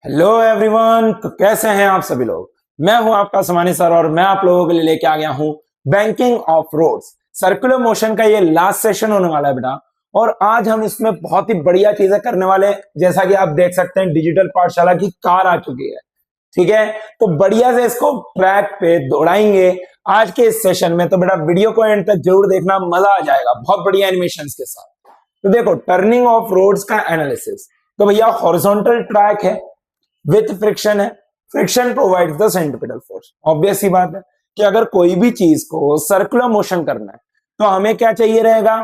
Hello everyone. तो कैसे हैं आप सभी लोग। मैं हूं आपका समानी सर और मैं आप लोगों के लिए लेके आ गया हूं banking of roads circular motion का ये लास्ट सेशन होने वाला है बेटा। और आज हम इसमें बहुत ही बढ़िया चीजें करने वाले हैं। जैसा कि आप देख सकते हैं डिजिटल पाठशाला की कार आ चुकी है। ठीक है, तो बढ़िया से इसको ट्रैक पे दौड़ाएंगे आज के इस सेशन में। तो बेटा वीडियो को एंड तक जरूर देखना, मजा आ जाएगा बहुत बढ़िया एनिमेशंस के साथ। तो देखो टर्निंग ऑफ रोड्स का एनालिसिस। तो भैया हॉरिजॉन्टल ट्रैक है विथ फ्रिक्शन है। Friction provides the centripetal force. Obvious सी बात है कि अगर कोई भी चीज को सर्कुलर मोशन करना है तो हमें क्या चाहिए रहेगा,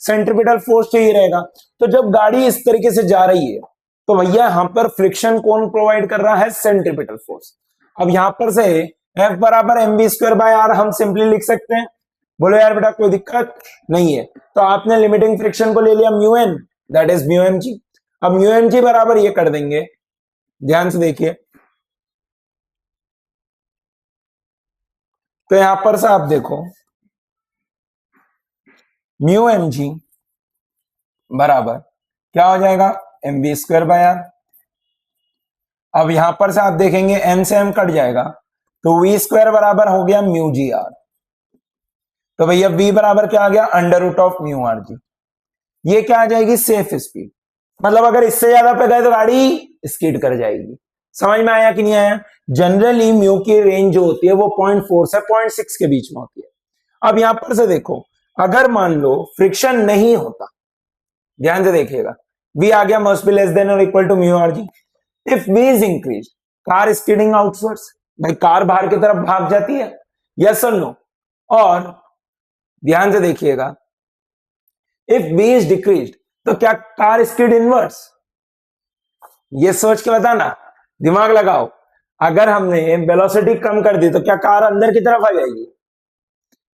सेंट्रिपिटल फोर्स चाहिए रहेगा। तो जब गाड़ी इस तरीके से जा रही है तो भैया यहां पर फ्रिक्शन कौन प्रोवाइड कर रहा है, सेंट्रिपिटल फोर्स। अब यहां पर से F बराबर mv²/r हम सिंपली लिख सकते हैं। बोलो यार बेटा कोई दिक्कत नहीं है। तो आपने लिमिटिंग फ्रिक्शन को ले लिया μn, दैट इज μmg। अब μmg बराबर ये कर देंगे, ध्यान से देखिए। तो यहां पर से आप देखो μmg बराबर क्या हो जाएगा, mv²/r। अब यहां पर से आप देखेंगे m से m कट जाएगा तो v² बराबर हो गया μgr। तो भैया v बराबर क्या आ गया, √μrg। ये क्या आ जाएगी, सेफ स्पीड। मतलब अगर इससे ज्यादा पे गए तो गाड़ी स्किड कर जाएगी। समझ में आया कि नहीं आया। जनरली म्यू की रेंज जो होती है वो 0.4 से 0.6 के बीच में होती है। अब यहां पर से देखो, अगर मान लो फ्रिक्शन नहीं होता, ध्यान से देखिएगा, v आ गया मस्ट बी लेस देन और equal to μrg। If v is increase, car skidding outwards, भाई कार बाहर की तरफ भाग जाती है, यस और नो। और ध्यान से देखिएगा, इफ v इज डिक्रीज तो क्या कार स्किड इनवर्ड्स। ये सोच के बताना, दिमाग लगाओ। अगर हमने वेलोसिटी कम कर दी तो क्या कार अंदर की तरफ आ जाएगी।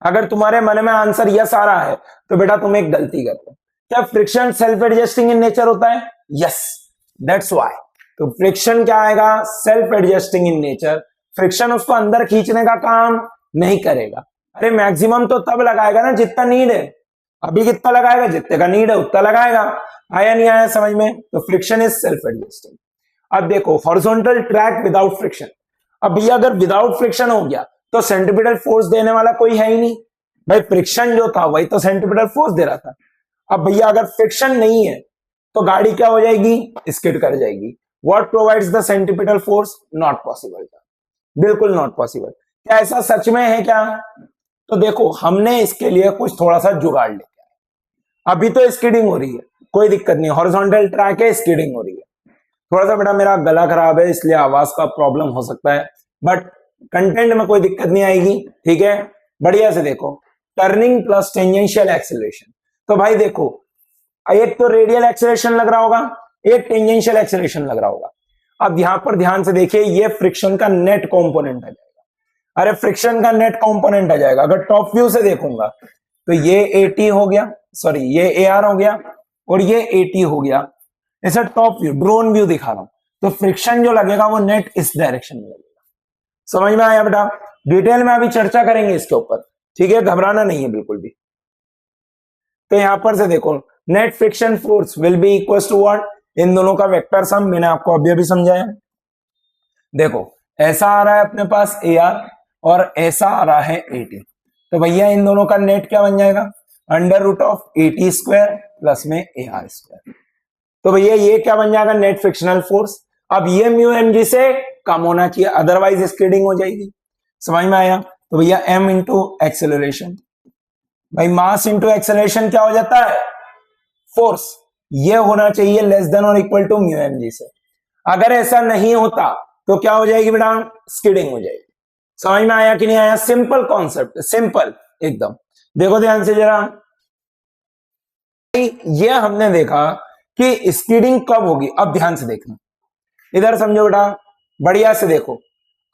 अगर तुम्हारे मन में आंसर यस आ रहा है तो बेटा तुम एक गलती करते हो। क्या friction self adjusting in nature होता है, यस, दैट्स व्हाई। तो फ्रिक्शन क्या आएगा, self adjusting in nature. Friction उसको अंदर खींचने का काम नहीं करेगा। अरे मैक्सिमम तो तब लगाएगा ना जितना नीड है। अभी कितना लगाएगा, जितने का नीड है उतना लगाएगा। आया नहीं आया समझ में। तो फ्रिक्शन इज सेल्फ एडजस्टिंग। अब देखो हॉरिजॉन्टल ट्रैक विदाउट फ्रिक्शन। अब भैया अगर विदाउट फ्रिक्शन हो गया तो सेंट्रिपिटल फोर्स देने वाला कोई है ही नहीं। भाई फ्रिक्शन जो था वही तो सेंट्रिपिटल फोर्स दे रहा था। अब भैया अगर फ्रिक्शन नहीं है तो गाड़ी क्या हो जाएगी, स्किड कर जाएगी। What provides the centripetal force, not possible. बिल्कुल नॉट पॉसिबल। क्या ऐसा सच में है क्या। तो देखो हमने इसके लिए कुछ थोड़ा सा जुगाड़ लेके आए। अभी तो स्किडिंग हो रही है, कोई दिक्कत नहीं, हॉरिजॉन्टल ट्रैक है, स्किडिंग हो रही है। थोड़ा सा बेटा मेरा गला खराब है इसलिए आवाज का प्रॉब्लम हो सकता है, बट कंटेंट में कोई दिक्कत नहीं आएगी। ठीक है, बढ़िया से देखो, टर्निंग प्लस टेंजेंशियल एक्सेलरेशन। तो भाई देखो, एक तो रेडियल एक्सेलरेशन लग रहा होगा, एक टेंजेंशियल एक्सेलरेशन लग रहा होगा। अब यहां पर ध्यान से देखिए, ये फ्रिक्शन का नेट कंपोनेंट आ जाएगा। अरे फ्रिक्शन का नेट कंपोनेंट आ जाएगा। अगर टॉप व्यू से देखूंगा तो ये AT हो गया, सॉरी ये AR हो गया और ये AT हो गया। ऐसा टॉप व्यू, ड्रोन व्यू दिखा रहा हूं। तो फ्रिक्शन जो लगेगा वो नेट इस डायरेक्शन में लगेगा। समझ में आया बेटा। डिटेल में अभी चर्चा करेंगे इसके ऊपर, ठीक है, घबराना नहीं है बिल्कुल भी। तो यहां पर से देखो, net friction force will be equal to what, इन दोनों का वेक्टर सम मैंने आपको अभी अभी समझाया। देखो ऐसा आ रहा है अपने पास AR और ऐसा आ रहा है AT। तो भैया इन दोनों का नेट क्या बन जाएगा, √AT² प्लस में AR²। तो भैया ये क्या बन जाएगा, नेट फ्रिक्शनल फोर्स। अब ये μmg से कम होना चाहिए, अदरवाइज स्किडिंग हो जाएगी। समझ में आया। तो भैया m इंटू एक्सेलरेशन, भाई मास इंटू एक्सेलरेशन क्या हो जाता है, फोर्स। ये होना चाहिए लेस देन और इक्वल टू μmg से। अगर ऐसा नहीं होता तो क्या हो जाएगी बेटा, स्किडिंग हो जाएगी। समझ में आया कि नहीं आया। सिंपल कॉन्सेप्ट, सिंपल एकदम। देखो ध्यान से जरा, ये हमने देखा कि स्किडिंग कब होगी। अब ध्यान से देखना, इधर समझो बेटा, बढ़िया से देखो।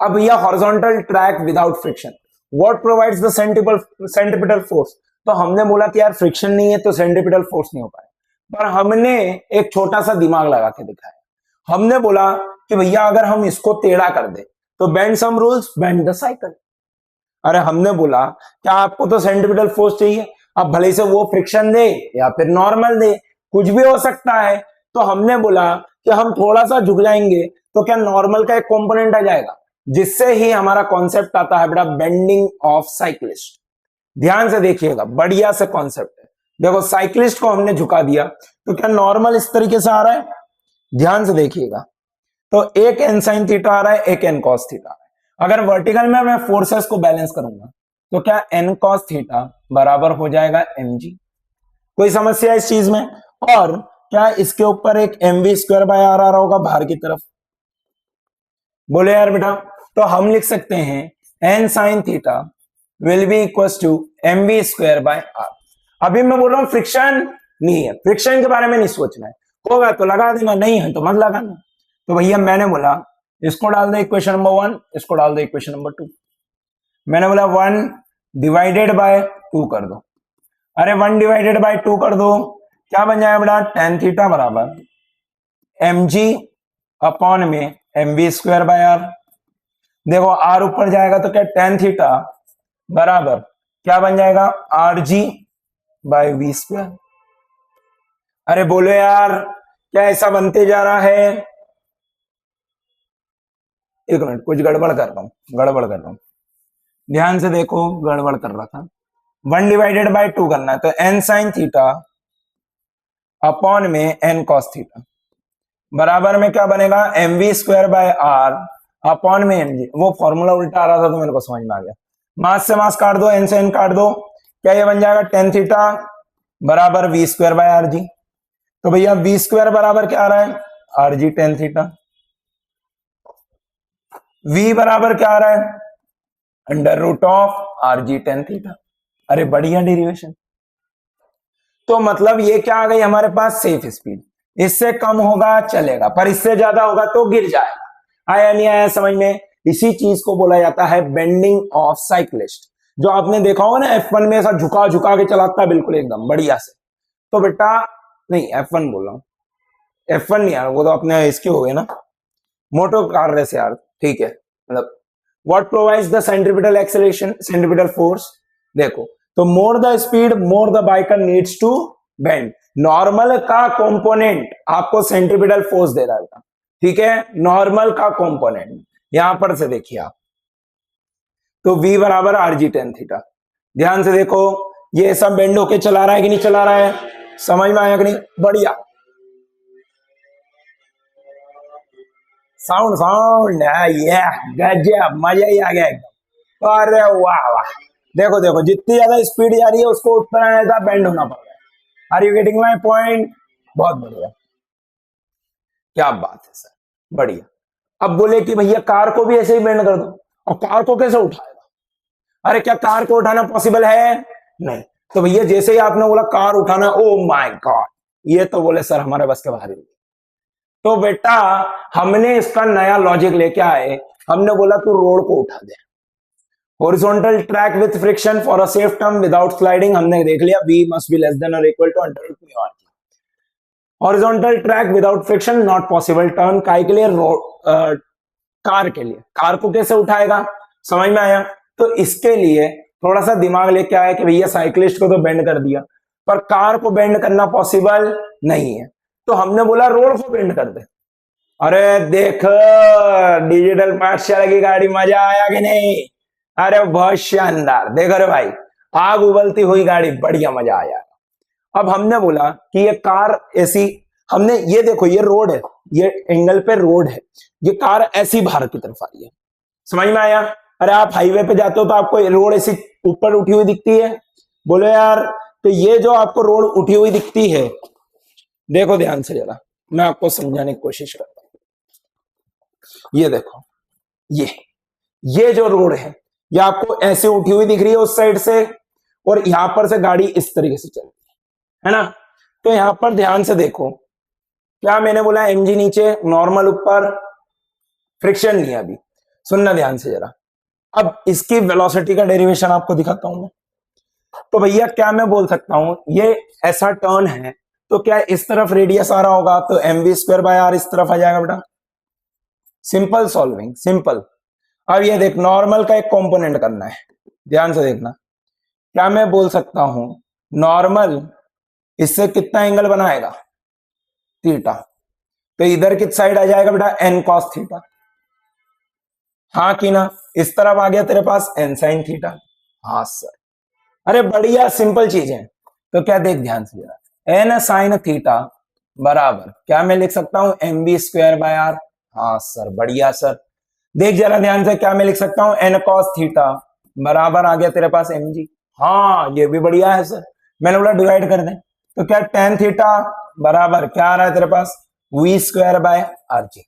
अब यह horizontal track without friction, what provides the centripetal force. तो हमने बोला कि यार फ्रिक्शन नहीं है तो सेंट्रिपिटल फोर्स नहीं हो पाए, पर हमने एक छोटा सा दिमाग लगा के दिखाया। हमने बोला कि भैया अगर हम इसको टेढ़ा कर दे तो bend some rules, bend the cycle. अरे हमने बोला क्या आपको तो सेंट्रिपिटल फोर्स चाहिए, अब भले से वो फ्रिक्शन दे या फिर नॉर्मल दे, कुछ भी हो सकता है। तो हमने बोला कि हम थोड़ा सा झुक जाएंगे तो क्या नॉर्मल का एक कंपोनेंट आ जाएगा, जिससे ही हमारा कॉन्सेप्ट आता है बेटा बेंडिंग ऑफ साइक्लिस्ट। ध्यान से देखिएगा, बढ़िया से कॉन्सेप्ट है। देखो साइक्लिस्ट को हमने झुका दिया तो क्या नॉर्मल इस तरीके से आ रहा है, ध्यान से देखिएगा, तो एक एन साइन थीटा आ रहा है, एक एन कॉस थीटा। अगर वर्टिकल में मैं फोर्सेस को बैलेंस करूंगा तो क्या एन कॉस थीटा बराबर हो जाएगा एम जी। कोई समस्या इस चीज में? और क्या इसके ऊपर एक M V square by R आ रहा होगा बाहर की तरफ, बोले यार बेटा। तो हम लिख सकते हैं N sine theta will be equal to M V square by R. अभी मैं बोल रहा हूं फ्रिक्शन नहीं है, फ्रिक्शन के बारे में नहीं सोचना है, होगा तो लगा देना, नहीं है तो मत लगाना। तो भैया मैंने बोला इसको डाल दे इक्वेशन नंबर 1, इसको डाल दे इक्वेशन नंबर 2। मैंने बोला 1 डिवाइडेड बाय 2 कर दो। अरे 1 डिवाइडेड बाय 2 कर दो, क्या बन जाएगा बेटा, टेन थीटा बराबर एम जी अपॉन में M V square by R. देखो आर ऊपर जाएगा तो क्या टेन थीटा बराबर क्या बन जाएगा, R G by V square. अरे बोलो यार क्या ऐसा बनते जा रहा है? एक मिनट, कुछ गड़बड़ कर रहा हूं, ध्यान से देखो, गड़बड़ कर रहा था। 1 डिवाइडेड बाय 2 करना है तो एन साइन थीटा अपॉन में एन कॉस थीटा बराबर में क्या बनेगा, M V square by R upon में एम जी। वो फॉर्मूला उल्टा आ रहा था तो मेरे को समझ में आ गया। मास से मास काट दो, एन से एन काट दो, क्या ये बन जाएगा टेन थीटा बराबर V square by R G. तो भैया वी स्क्वायर बराबर क्या आ रहा है, R G tan theta. V बराबर क्या आ रहा है, under root of R G tan theta. अरे बढ़िया डेरिवेशन। तो मतलब ये क्या आ गई हमारे पास, सेफ स्पीड। इससे कम होगा चलेगा, पर इससे ज्यादा होगा तो गिर जाएगा। आया नहीं आया समझ में? इसी चीज को बोला जाता है बेंडिंग ऑफ साइक्लिस्ट। जो आपने देखा होगा ना F1 में ऐसा झुका झुका के चलाता है बिल्कुल एकदम बढ़िया से, तो बेटा नहीं F1 बोल रहा हूं, F1 नहीं यार, वो तो अपने इसकी हो गई ना, मोटो कार रेस यार, ठीक है। मतलब what provides the centripetal acceleration, centripetal force. देखो तो more the speed more the biker needs to bend. Normal का कंपोनेंट आपको सेंट्रीपिटल फोर्स दे रहा है, ठीक है, नॉर्मल का कंपोनेंट यहां पर से देखिए आप, तो V बराबर आर जी टेन थीटा। ध्यान से देखो ये सब बेंड होके चला रहा है कि नहीं चला रहा है, समझ में आया कि नहीं? बढ़िया साउंड साउंड ये गजब, मजा ही आ गया एकदम। अरे वाह वाह, देखो देखो जितनी ज्यादा स्पीड जा रही है उसको उतना ज्यादा बेंड होना पड़ रहा है। Are you getting my point? बहुत बढ़िया, क्या बात है सर, बढ़िया। अब बोले कि भैया कार को भी ऐसे ही बेंड कर दो, और कार को कैसे उठाएगा? अरे क्या कार को उठाना पॉसिबल है? नहीं। तो भैया जैसे ही आपने बोला कार उठाना, ओ माय गॉड, ये तो बोले सर हमारे बस के बाहर ही। तो बेटा हमने इसका नया लॉजिक लेके आए, हमने बोला तू रोड को उठा दे। Horizontal track with friction for a safe term without sliding, हमने देख लिया V must be less than और equal to under root mu R. Horizontal track without friction not possible, turn काय के लिए, कार के लिए। कार को कैसे उठाएगा, समझ में आया? तो इसके लिए थोड़ा सा दिमाग लेके आया कि भैया साइक्लिस्ट को तो बेंड कर दिया, पर कार को बेंड करना पॉसिबल नहीं है, तो हमने बोला रोड को बेंड कर दे। अरे देख डिजिटल पाठशाला की गाड़ी, मजा आया कि नहीं? अरे बहुत शानदार, देख रहे भाई, आग उबलती हुई गाड़ी, बढ़िया मजा आया। अब हमने बोला कि ये कार ऐसी, हमने ये देखो ये रोड है, ये एंगल पे रोड है, ये कार ऐसी बाहर की तरफ आ रही है, समझ में आया? अरे आप हाईवे पे जाते हो तो आपको रोड ऐसी ऊपर उठी हुई दिखती है, बोलो यार। तो ये जो आपको रोड उठी हुई दिखती है, देखो ध्यान से जरा, मैं आपको समझाने की कोशिश करता हूं। ये देखो ये जो रोड है, ये आपको ऐसे उठी हुई दिख रही है उस साइड से, और यहां पर से गाड़ी इस तरीके से चल रही है ना। तो यहां पर ध्यान से देखो, क्या मैंने बोला, mg नीचे, नॉर्मल ऊपर, फ्रिक्शन नहीं है अभी, सुनना ध्यान से जरा। अब इसकी वेलोसिटी का डेरिवेशन आपको दिखाता हूं मैं। तो भैया क्या मैं बोल सकता हूं, ये ऐसा टर्न है तो क्या इस तरफ रेडियस आ रहा होगा, तो M V square by R इस तरफ आ जाएगा बेटा। Simple solving, simple. अब ये देख नॉर्मल का एक कंपोनेंट करना है, ध्यान से देखना। क्या मैं बोल सकता हूं नॉर्मल इससे कितना एंगल बनाएगा, थीटा। तो इधर किस साइड आ जाएगा बेटा, एन कॉस थीटा। हाँ कि ना, इस तरफ आ गया तेरे पास एन साइन थीटा। हाँ सर, अरे बढ़िया सिंपल चीज है। तो क्या देख ध्यान से जरा, एन साइन थीटा बराबर क्या मैं लिख सकता हूं, M B square by R. हाँ सर बढ़िया सर। देख जरा ध्यान से, क्या मैं लिख सकता हूं, एन कॉस थीटा बराबर आ गया तेरे पास एम जी। हाँ ये भी बढ़िया है सर, मैंने बोला डिवाइड कर दें। तो क्या टेन थीटा बराबर क्या आ रहा है तेरे पास, V square by R G.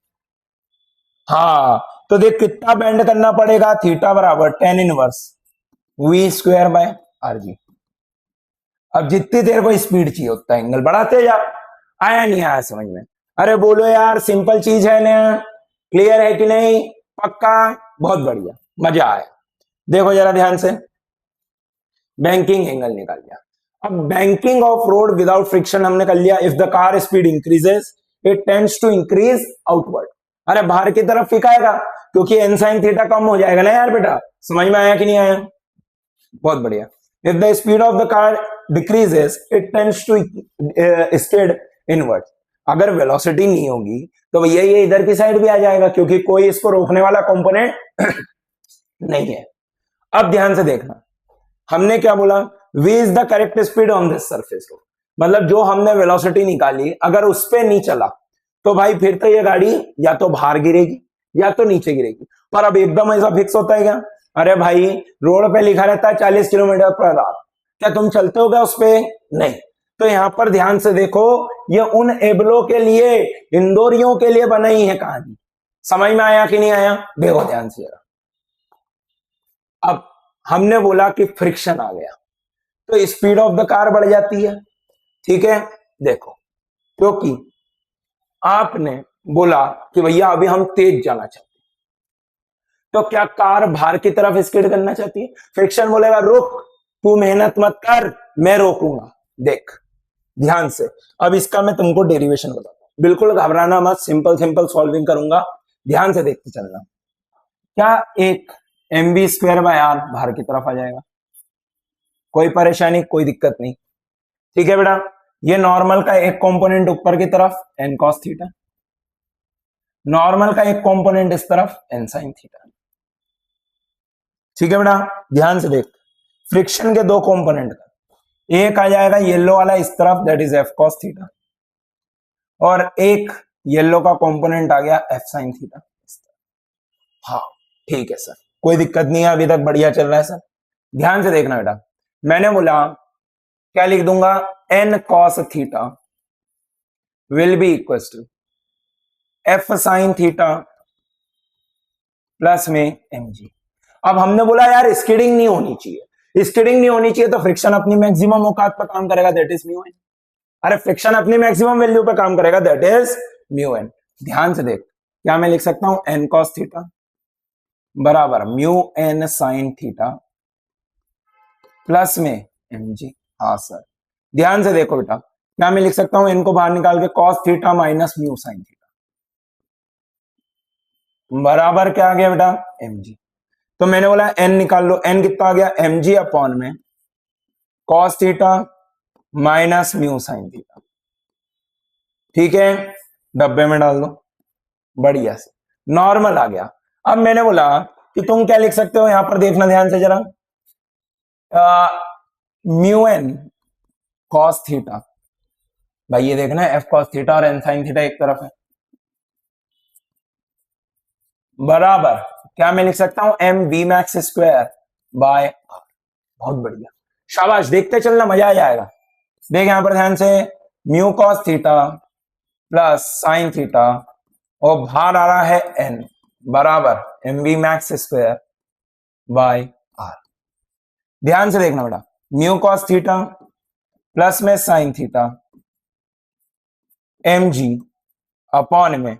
हाँ तो देख कितना बेंड करना पड़ेगा, थीटा बराबर tan inverse V square by R G. अब जितनी देर को स्पीड चाहिए उतना एंगल बढ़ाते जा। आया नहीं आया समझ में, अरे बोलो यार सिंपल चीज है ना, क्लियर है कि नहीं, पक्का, बहुत बढ़िया, मजा आया। देखो जरा ध्यान से, बैंकिंग एंगल निकाल लिया। अब banking of road without friction हमने कर लिया। If the car speed increases it tends to increase outward. अरे बाहर की तरफ फिकाएगा क्योंकि एन साइन थीटा कम हो जाएगा ना यार बेटा, समझ में आया कि नहीं आया, बहुत बढ़िया। If the speed of the car decreases it tends to skid inward. अगर वेलोसिटी नहीं होगी तो भैया ये इधर की साइड भी आ जाएगा क्योंकि कोई इसको रोकने वाला कंपोनेंट नहीं है। अब ध्यान से देखना, हमने क्या बोला, v is the correct speed on this surface road. मतलब जो हमने वेलोसिटी निकाली अगर उस पे नहीं चला तो भाई फिर तो ये गाड़ी या तो बाहर गिरेगी या तो नीचे गिरेगी। पर अब एकदम ऐसा फिक्स होता है क्या, अरे भाई रोड पे लिखा रहता है 40 किलोमीटर पर आवर, क्या तुम चलते हो क्या उस पे, नहीं। तो यहां पर ध्यान से देखो, ये उन एबलो के लिए, इंदौरियों के लिए बनाई है कहानी। समझ में आया कि नहीं आया, देखो ध्यान से जरा। अब हमने बोला कि फ्रिक्शन आ गया तो स्पीड ऑफ द कार बढ़ जाती है, ठीक है। देखो क्योंकि आपने बोला कि भैया अभी हम तेज जाना चाहते हैं, तो क्या कार बाहर की तरफ स्किड करना चाहती है, फ्रिक्शन बोलेगा रुक, तू मेहनत मत कर, मैं रोकूंगा। देख ध्यान से, अब इसका मैं तुमको डेरिवेशन बताता हूं, बिल्कुल घबराना मत, सिंपल सिंपल सॉल्विंग करूंगा, ध्यान से देखते चलना। क्या एक M B square by R बाहर की तरफ आ जाएगा, कोई परेशानी कोई दिक्कत नहीं, ठीक है बेटा। ये नॉर्मल का एक कंपोनेंट ऊपर की तरफ एन कॉस थीटा, नॉर्मल का एक कंपोनेंट इस तरफ एन साइन थीटा, ठीक है बेटा। ध्यान से देख, फ्रिक्शन के दो कंपोनेंट का, एक आ जाएगा येलो वाला इस तरफ that is F cos theta, और एक येलो का कंपोनेंट आ गया एफ साइन थीटा। हाँ ठीक है सर, कोई दिक्कत नहीं है, अभी तक बढ़िया चल रहा है सर। ध्यान से देखना बेटा, मैंने बोला क्या लिख दूंगा, N cos theta will be equal to F sine theta plus में एम जी। अब हमने बोला यार स्किडिंग नहीं होनी चाहिए, स्किडिंग नहीं होनी चाहिए तो फ्रिक्शन अपनी मैक्सिमम औकात पर काम करेगा दैट इज म्यू एन। अरे फ्रिक्शन अपनी मैक्सिमम वैल्यू पे काम करेगा दैट इज म्यू एन। ध्यान से देख, क्या मैं लिख सकता हूं, एन कॉस थीटा बराबर mu N sine theta plus में एम जी। हाँ सर, ध्यान से देखो बेटा, क्या मैं लिख सकता हूं, एन को बाहर निकाल के cos theta minus mu sine theta बराबर क्या आ गया बेटा, एम जी। तो मैंने बोला एन निकाल लो, एन कितना आ गया, एम जी अपॉन में cos theta minus mu sine theta, ठीक है, डब्बे में डाल दो, बढ़िया से नॉर्मल आ गया। अब मैंने बोला कि तुम क्या लिख सकते हो, यहां पर देखना ध्यान से जरा, म्यू एन कॉस थीटा, भाई ये देखना एफ कॉस थीटा और एन साइन थीटा एक तरफ है, बराबर क्या मैं लिख सकता हूं, M V max square by R. बहुत बढ़िया, शाबाश, देखते चलना मजा आ जाएगा। देख यहां पर ध्यान से, mu cos theta plus sine theta और बाहर आ रहा है एन बराबर M V max square by R. ध्यान से देखना बेटा, म्यू कॉस थीटा प्लस में sine theta M G upon में,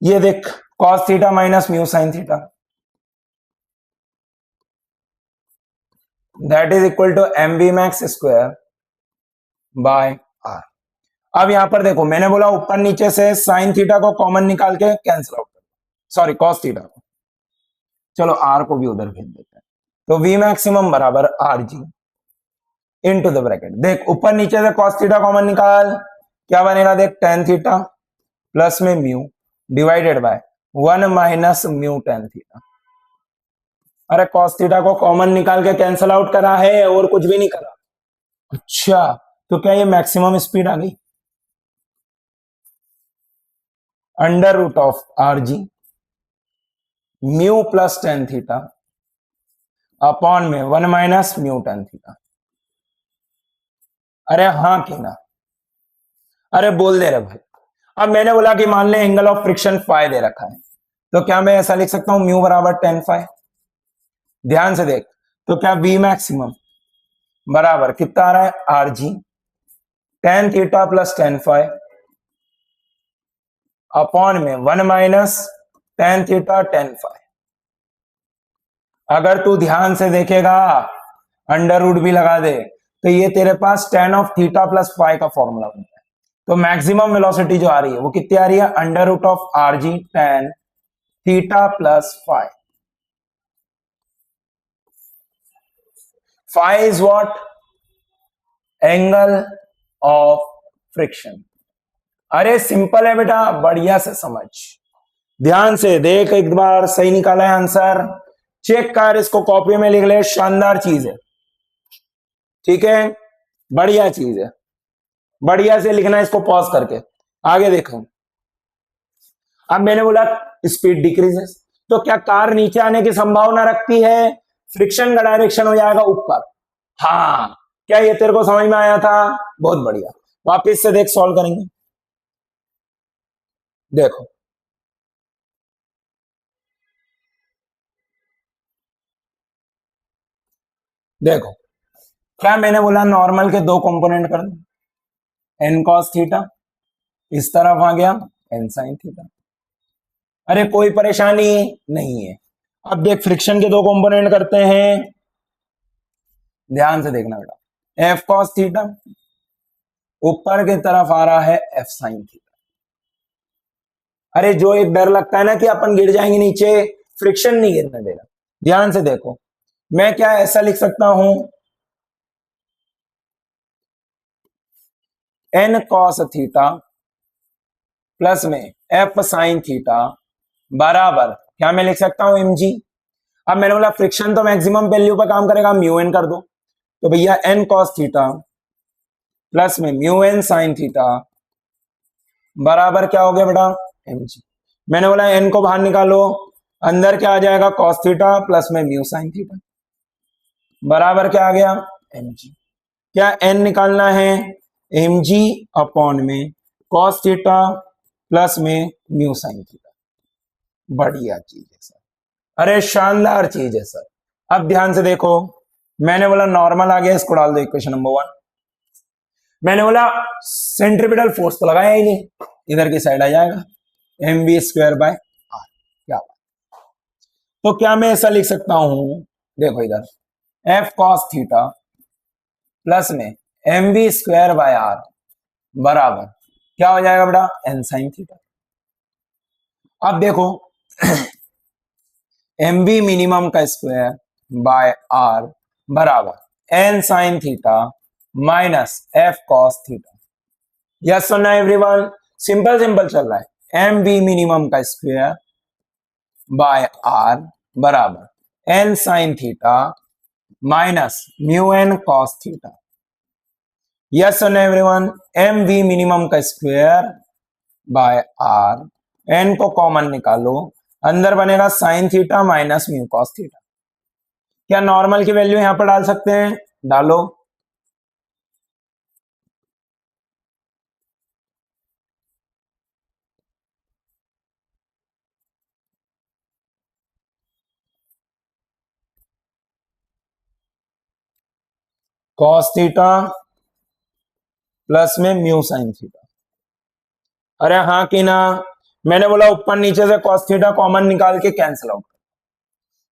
ये देख cos theta minus mu sine theta that is equal to M V max square by R. अब यहां पर देखो, मैंने बोला ऊपर नीचे से साइन थीटा को कॉमन निकाल के कैंसिल आउट कर, सॉरी कॉस थीटा को, चलो आर को भी उधर भेज देते हैं। तो वी मैक्सिमम बराबर R G into the bracket, देख ऊपर नीचे से कॉस थीटा कॉमन निकाल, क्या बनेगा देख, टेन थीटा प्लस में mu divided by 1 minus mu tan theta. अरे कॉस थीटा को कॉमन निकाल के कैंसल आउट करा है और कुछ भी नहीं करा। अच्छा, तो क्या ये मैक्सिमम स्पीड आ गई? Under root of R G mu plus tan theta upon में 1 माइनस म्यू टेन थीटा। अरे हाँ कि ना? अरे बोल दे रहे भाई। अब मैंने बोला कि मान ले एंगल ऑफ फ्रिक्शन फाइव दे रखा है, तो क्या मैं ऐसा लिख सकता हूं म्यू बराबर टेन फाइव? ध्यान से देख, तो क्या वी मैक्सिमम बराबर कितना आ रहा है, R G tan theta plus ten five upon में 1 minus tan theta tan five. अगर तू ध्यान से देखेगा, अंडर रूट भी लगा दे, तो ये तेरे पास tan of theta plus five का फॉर्मूला बनता है। तो मैक्सिमम वेलोसिटी जो आ रही है वो कितनी आ रही है, under root of R G tan theta plus five. Five is what, angle of friction. अरे सिंपल है बेटा, बढ़िया से समझ, ध्यान से देख, एक बार सही निकाला है आंसर, चेक कर, इसको कॉपी में लिख ले, शानदार चीज है, ठीक है, बढ़िया चीज है, बढ़िया से लिखना, इसको पॉज करके आगे देखो। अब मैंने बोला स्पीड डिक्रीजेस, तो क्या कार नीचे आने की संभावना रखती है, फ्रिक्शन का डायरेक्शन हो जाएगा ऊपर। हाँ, क्या ये तेरे को समझ में आया था? बहुत बढ़िया, वापिस से देख, सॉल्व करेंगे, देखो देखो, क्या मैंने बोला नॉर्मल के दो कंपोनेंट कर दो, एन कॉस थीटा, इस तरफ आ गया एन साइन थीटा। अरे कोई परेशानी नहीं है। अब देख, फ्रिक्शन के दो कंपोनेंट करते हैं, ध्यान से देखना बेटा, एफ कॉस थीटा ऊपर की तरफ आ रहा है एफ साइन थीटा। अरे जो एक डर लगता है ना कि अपन गिर जाएंगे नीचे, फ्रिक्शन नहीं गिरने देगा। ध्यान से देखो, मैं क्या ऐसा लिख सकता हूं, एन कॉस थीटा प्लस में एफ साइन थीटा बराबर, क्या मैं लिख सकता हूं, एम जी। अब मैंने बोला फ्रिक्शन तो मैक्सिमम वैल्यू पर काम करेगा, म्यू एन कर दो, तो भैया एन कॉस थीटा प्लस में म्यू एन साइन थीटा बराबर क्या हो गया बेटा, एम जी। मैंने बोला एन को बाहर निकालो, अंदर क्या आ जाएगा, कॉस थीटा प्लस में म्यू साइन थीटा बराबर क्या आ गया, एम जी। क्या एन निकालना है, एम जी अपॉन में कॉस थीटा प्लस में म्यू साइन थीटा। बढ़िया चीज है सर, अरे शानदार चीज है सर। अब ध्यान से देखो, मैंने बोला नॉर्मल आ गया, इसको डाल दो इक्वेशन नंबर वन। मैंने बोला सेंट्रीपिटल फोर्स तो लगाया ही नहीं, इधर की साइड आ जाएगा M V square by R. क्या बात, तो क्या मैं ऐसा लिख सकता हूं, देखो इधर एफ कॉस थीटा प्लस में M V square by R बराबर क्या हो जाएगा बेटा, एन साइन थीटा। अब देखो एम वी मिनिमम का स्क्वायर बाय आर बराबर N sine theta minus F cos theta. Yes सुनना एवरीवन, सिंपल सिंपल चल रहा है, एम वी मिनिमम का स्क्वायर बाय आर बराबर N sine theta minus mu N cos theta. Yes सुनना everyone, M V minimum का square by R, N को common निकालो, अंदर बनेगा sine theta minus mu cos theta. क्या नॉर्मल की वैल्यू यहां पर डाल सकते हैं, डालो, कॉस थीटा प्लस में म्यू साइन थीटा। अरे हाँ कि ना, मैंने बोला ऊपर नीचे से कॉस थीटा कॉमन निकाल के कैंसिल आउट,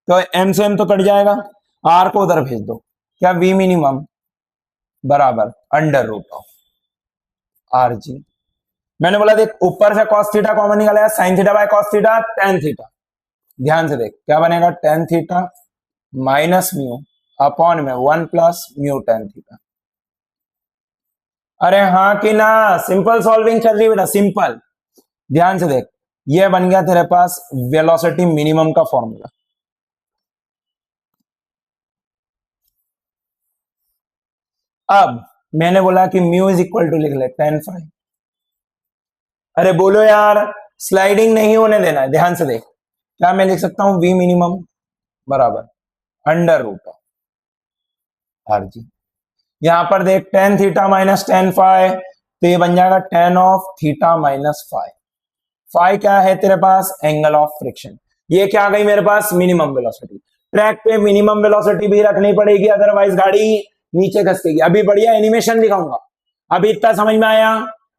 तो एम से एम तो कट जाएगा, आर को उधर भेज दो, क्या वी मिनिमम बराबर under root of R G. मैंने बोला देख, ऊपर से कॉस थीटा कॉमन निकालेगा, sine theta by cos theta tan theta. ध्यान से देख क्या बनेगा, tan theta minus mu upon में one plus mu tan theta. अरे हाँ कि ना, सिंपल सॉल्विंग चल रही बेटा, सिंपल। ध्यान से देख, ये बन गया तेरे पास वेलोसिटी मिनिमम का फॉर्मूला। अब मैंने बोला कि म्यू इज इक्वल टू लिख ले 10 फाई। अरे बोलो यार, स्लाइडिंग नहीं होने देना है। ध्यान से देख, क्या मैं लिख सकता हूं, वी मिनिमम बराबर under root of R G. यहां पर देख, tan theta minus tan phi, तो ये बन जाएगा tan of theta minus phi. Phi क्या है तेरे पास, एंगल ऑफ फ्रिक्शन। ये क्या आ गई मेरे पास, मिनिमम वेलोसिटी। ट्रैक पे मिनिमम वेलोसिटी भी रखनी पड़ेगी, अदरवाइज गाड़ी नीचे खसकेगी। अभी बढ़िया एनिमेशन दिखाऊंगा, अभी इतना समझ में आया,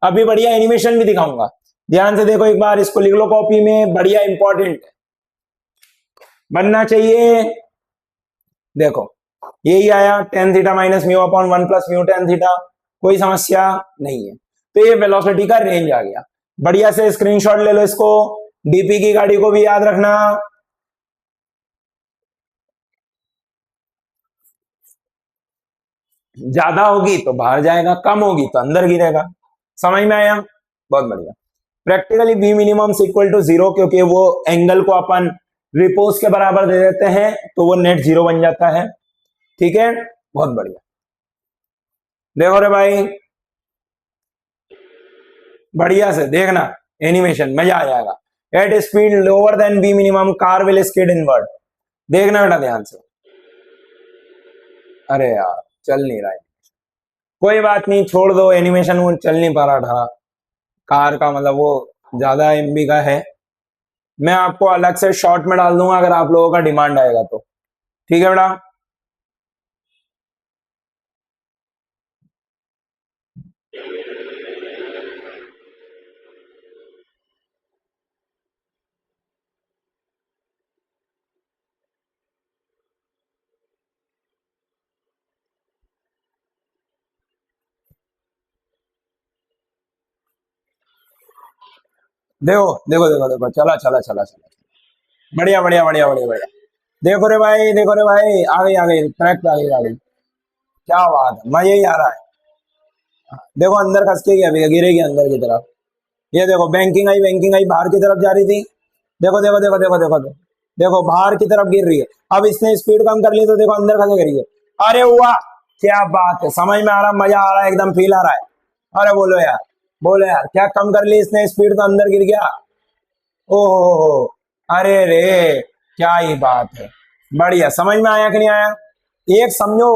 अभी बढ़िया एनिमेशन भी दिखाऊंगा। ध्यान से देखो एक बार, इसको लिख लो कॉपी में, बढ़िया इंपॉर्टेंट बनना चाहिए। देखो यही आया, ten theta minus mu upon one plus mu tan theta, कोई समस्या नहीं है। तो ये वेलोसिटी का रेंज आ गया। बढ़िया से स्क्रीनशॉट ले लो इसको, डीपी की गाड़ी को भी याद रखना। ज्यादा होगी तो बाहर जाएगा, कम होगी तो अंदर गिरेगा। समझ में आया, बहुत बढ़िया। Practically V minimum equal to zero, क्योंकि वो एंगल को अपन रिपोज के बराबर दे देते हैं, तो वो नेट जीरो बन जाता है। ठीक है, बहुत बढ़िया। देखो रे भाई, बढ़िया से देखना एनिमेशन, मजा आ जाएगा। At speed lower than V minimum car will skid inward. देखना बेटा ध्यान से। अरे यार चल नहीं रहा है, कोई बात नहीं, छोड़ दो एनिमेशन, वो चल नहीं पा रहा था कार का, मतलब वो ज्यादा एमबी का है। मैं आपको अलग से शॉर्ट में डाल दूंगा अगर आप लोगों का डिमांड आएगा तो। ठीक है बेटा, देखो देखो देखो देखो, चला चला चला चला, बढ़िया बढ़िया बढ़िया बढ़िया बढ़िया। देखो रे भाई, देखो रे भाई, आ गई ट्रैक पे आ गई गाड़ी। क्या बात है, मजा ही आ रहा है। देखो अंदर खस के अभी गिरेगी अंदर की तरफ। ये देखो बैंकिंग आई बाहर की तरफ जा रही थी। देखो देखो देखो देखो देखो देखो, देखो बाहर की तरफ गिर रही है। अब इसने स्पीड कम कर ली तो देखो अंदर खसे गिरी है। अरे वाह, क्या बात है, समझ में आ रहा, मजा आ रहा है, एकदम फील आ रहा है। अरे बोलो यार, बोलो यार, क्या कम कर ली इसने स्पीड, तो अंदर गिर गया। ओहो, अरे रे, क्या ही बात है। बढ़िया, समझ में आया कि नहीं आया। एक समझो,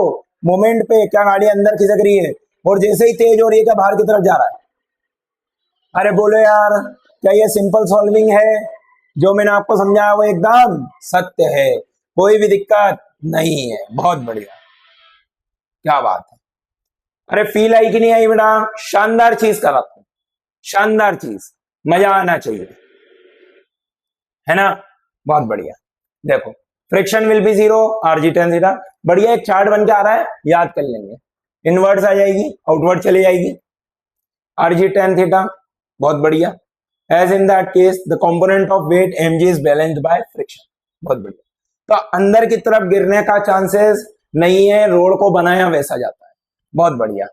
मोमेंट पे क्या गाड़ी अंदर खिसक रही है, और जैसे ही तेज हो रही है क्या बाहर की तरफ जा रहा है। अरे बोलो यार, क्या ये सिंपल सॉल्विंग है, जो मैंने आपको समझाया वो एकदम सत्य है, कोई भी दिक्कत नहीं है। बहुत बढ़िया, क्या बात है। अरे फील आई कि नहीं आई बेटा, शानदार चीज करा था, शानदार चीज, मजा आना चाहिए, है ना। बहुत बढ़िया। देखो friction will be zero, R G tan theta. बढ़िया, एक चार्ट बन के आ रहा है, याद कर लेंगे। इनवर्ड्स आ जाएगी, आउटवर्ड चली जाएगी, आरजी टेन थीटा। बहुत बढ़िया। As in that case the component of weight mg is balanced by friction. बहुत बढ़िया। तो अंदर की तरफ गिरने का चांसेस नहीं है, रोड को बनाया वैसा जाता है। बहुत बढ़िया,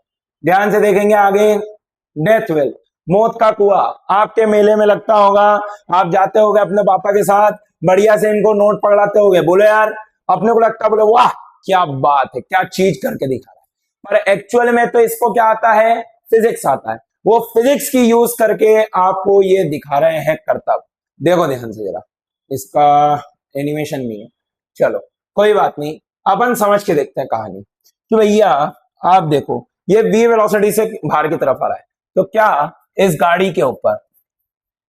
ध्यान से देखेंगे आगे। डेथ वेल, मौत का कुआं, आपके मेले में लगता होगा, आप जाते होगे अपने पापा के साथ, बढ़िया से इनको नोट पकड़ाते होगे। बोलो यार, अपने को लगता है, बोले वाह क्या बात है, क्या चीज करके दिखा रहा है। पर एक्चुअल में तो इसको क्या आता है, फिजिक्स आता है। वो फिजिक्स की यूज करके आपको ये दिखा रहे हैं करतब। देखो ध्यान से जरा, इसका एनिमेशन नहीं है, चलो कोई बात नहीं, अपन समझ के देखते हैं कहानी कि भैया आप देखो, ये v वेलोसिटी से बाहर की तरफ आ रहा है, तो क्या इस गाड़ी के ऊपर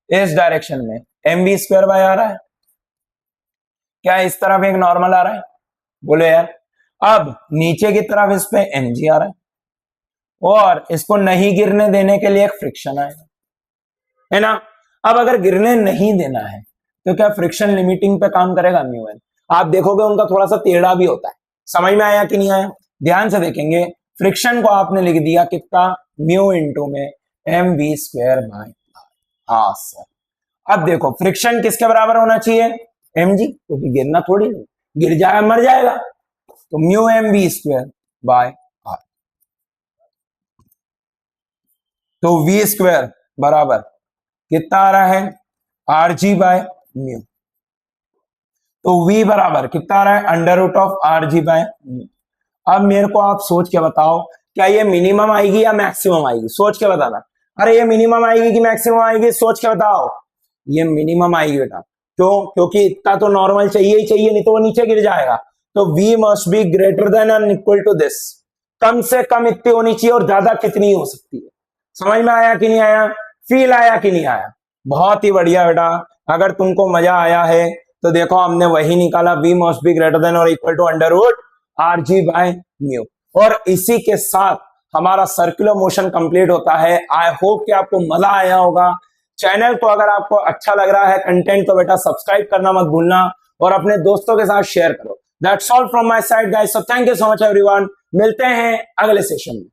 इस डायरेक्शन में mv स्क्वायर बाय आ रहा है, क्या इस तरफ एक नॉर्मल आ रहा है, बोले यार। अब नीचे की तरफ इस पे mg आ रहा है, और इसको नहीं गिरने देने के लिए एक फ्रिक्शन आएगा, है ना। अब अगर गिरने नहीं देना है तो क्या फ्रिक्शन लिमिटिंग पे काम करेगा म्यू एन। आप देखोगे उनका थोड़ा सा टेढ़ा भी होता है। समझ में आया कि नहीं आया, ध्यान से देखेंगे। फ्रिक्शन को आपने लिख दिया कितना, म्यू इंटू में एम वी स्क्वायर बाय। हाँ सर, अब देखो फ्रिक्शन किसके बराबर होना चाहिए, एम जी, क्योंकि गिरना थोड़ी नहीं, गिर जाएगा मर जाएगा, तो mu M V square by. तो वी स्क्वायर बराबर कितना आ रहा है, आर जी बाय म्यू। तो v बराबर कितना आ रहा है, under root of R G by mu. अब मेरे को आप सोच के बताओ, क्या ये मिनिमम आएगी या मैक्सिमम आएगी, सोच के बताना। अरे ये मिनिमम आएगी कि मैक्सिमम आएगी, सोच के बताओ। ये मिनिमम आएगी बेटा, क्यों, क्योंकि इतना तो नॉर्मल चाहिए ही चाहिए, नहीं तो वो नीचे गिर जाएगा। तो v must be greater than and equal to this, कम से कम इतनी होनी चाहिए और ज्यादा कितनी हो सकती है। समझ में आया कि नहीं आया, फील आया कि नहीं आया? बहुत ही बढ़िया बेटा। अगर तुमको मजा आया है तो देखो हमने वही निकाला, v must be greater than और equal to under root R G by mu. और इसी के साथ हमारा सर्कुलर मोशन कंप्लीट होता है। आई होप कि आपको मजा आया होगा। चैनल को अगर आपको अच्छा लग रहा है कंटेंट तो बेटा सब्सक्राइब करना मत भूलना और अपने दोस्तों के साथ शेयर करो। That's all from my side guys, so thank you so much everyone. मिलते हैं अगले सेशन में।